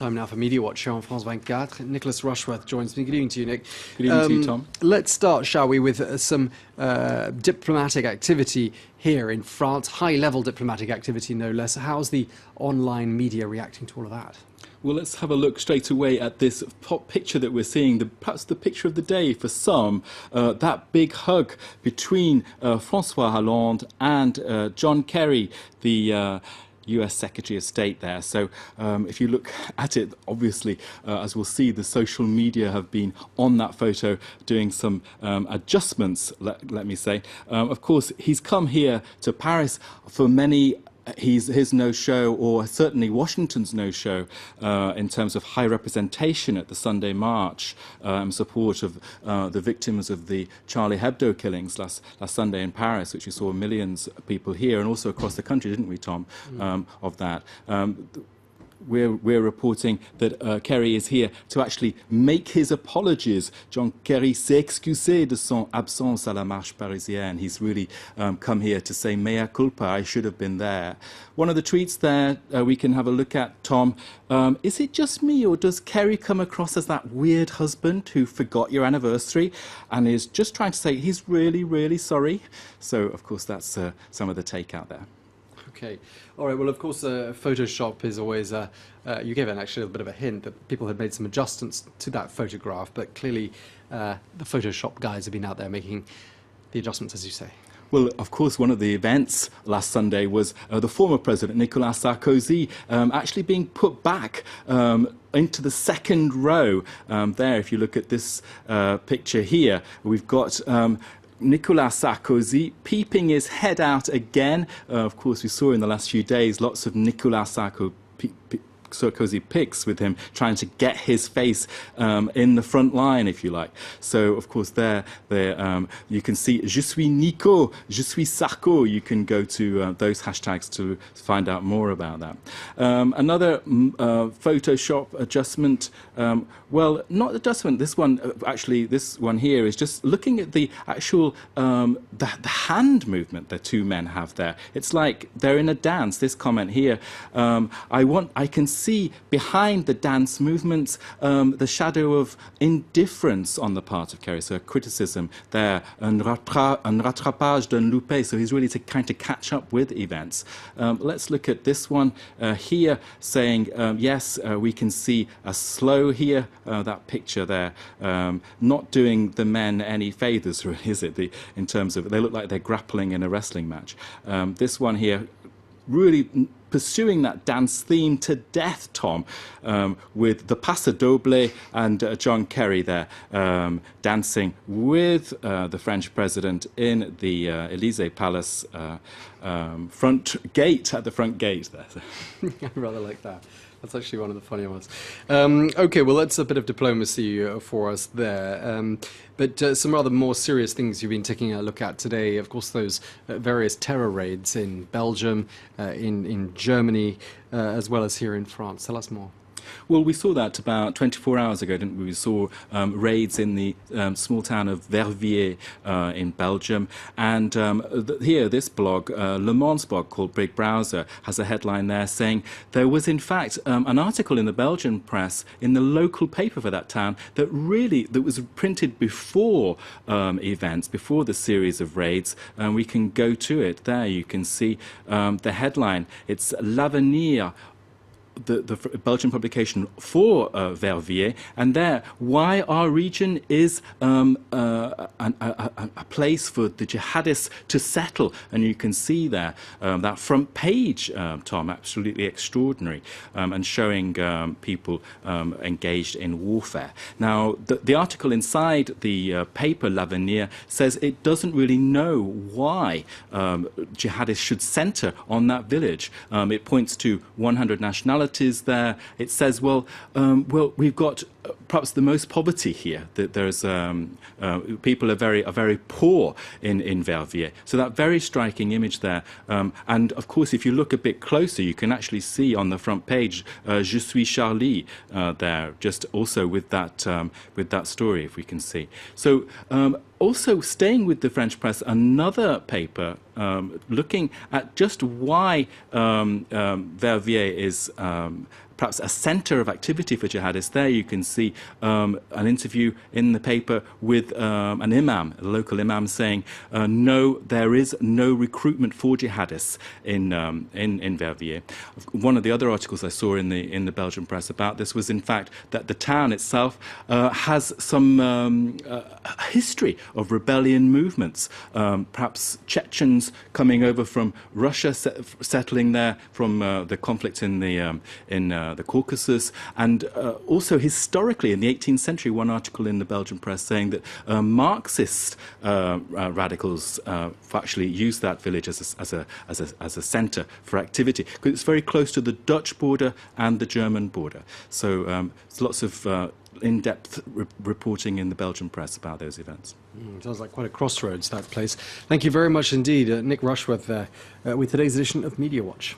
Time now for Media Watch here on France 24. Nicholas Rushworth joins me. Good evening to you, Nick. Good evening to you, Tom. Let's start, shall we, with some diplomatic activity here in France, high-level diplomatic activity, no less. How's the online media reacting to all of that? Well, let's have a look straight away at this top picture that we're seeing, perhaps the picture of the day for some, that big hug between François Hollande and John Kerry, the US Secretary of State there. So if you look at it, obviously, as we'll see, the social media have been on that photo doing some adjustments, let me say. Of course, he's come here to Paris for many his no-show, or certainly Washington's no-show, in terms of high representation at the Sunday March in support of the victims of the Charlie Hebdo killings last Sunday in Paris, which we saw millions of people here and also across the country, didn't we, Tom, of that. We're reporting that Kerry is here to actually make his apologies. John Kerry s'est excusé de son absence à la marche parisienne. He's really come here to say, mea culpa, I should have been there. One of the tweets there we can have a look at, Tom. Is it just me, or does Kerry come across as that weird husband who forgot your anniversary and is just trying to say he's really, really sorry? So, of course, that's some of the take out there. Okay. All right. Well, of course, Photoshop is always, you gave actually a bit of a hint that people had made some adjustments to that photograph, but clearly the Photoshop guys have been out there making the adjustments, as you say. Well, of course, one of the events last Sunday was the former president, Nicolas Sarkozy, actually being put back into the second row. There, if you look at this picture here, we've got Nicolas Sarkozy peeping his head out again. Of course, we saw in the last few days lots of Nicolas Sarkozy pics with him trying to get his face in the front line, if you like. So, of course, there you can see Je suis Nico, Je suis Sarko. You can go to those hashtags to find out more about that. Another Photoshop adjustment. Well, not adjustment. This one, actually, this one here is just looking at the actual the hand movement the two men have there. It's like they're in a dance. This comment here. I can see behind the dance movements the shadow of indifference on the part of Kerry, so criticism there, un rattrapage d'un loupé, so he's really trying to catch up with events. Let's look at this one here, saying, yes, we can see a slow here, that picture there, not doing the men any favours, is it, in terms of, they look like they're grappling in a wrestling match. This one here, really pursuing that dance theme to death, Tom, with the Paso Doble and John Kerry there dancing with the French president in the Élysée Palace front gate, at the front gate there. I rather like that. That's actually one of the funnier ones. Okay, well, that's a bit of diplomacy for us there. But some rather more serious things you've been taking a look at today. Of course, those various terror raids in Belgium, in Germany, as well as here in France. Tell us more. Well, we saw that about 24 hours ago, didn't we? We saw raids in the small town of Verviers in Belgium. And here, this blog, Le Monde's blog called Big Browser, has a headline there saying there was, in fact, an article in the Belgian press, in the local paper for that town, that was printed before events, before the series of raids. And we can go to it. There you can see the headline. It's L'Avenir, the Belgian publication for Verviers, and there, why our region is a place for the jihadists to settle. And you can see there that front page, Tom, absolutely extraordinary, and showing people engaged in warfare. Now, the article inside the paper L'Avenir says it doesn't really know why jihadists should centre on that village. It points to 100 nationalities there. It says, well, we've got perhaps the most poverty here. That there's people are very poor in Verviers. So that very striking image there. And of course, if you look a bit closer, you can actually see on the front page Je suis Charlie there, just also with that story, if we can see. So. Also, staying with the French press, another paper looking at just why Verviers is perhaps a centre of activity for jihadists. There you can see an interview in the paper with an imam, a local imam, saying, no, there is no recruitment for jihadists in Verviers. One of the other articles I saw in the Belgian press about this was, in fact, that the town itself has some history of rebellion movements, perhaps Chechens coming over from Russia, settling there from the conflict in the Caucasus, and also historically in the 18th century, one article in the Belgian press saying that Marxist radicals actually used that village as a centre for activity, because it's very close to the Dutch border and the German border. So there's lots of in-depth reporting in the Belgian press about those events. Sounds like quite a crossroads, that place. Thank you very much indeed, Nick Rushworth there, with today's edition of Media Watch.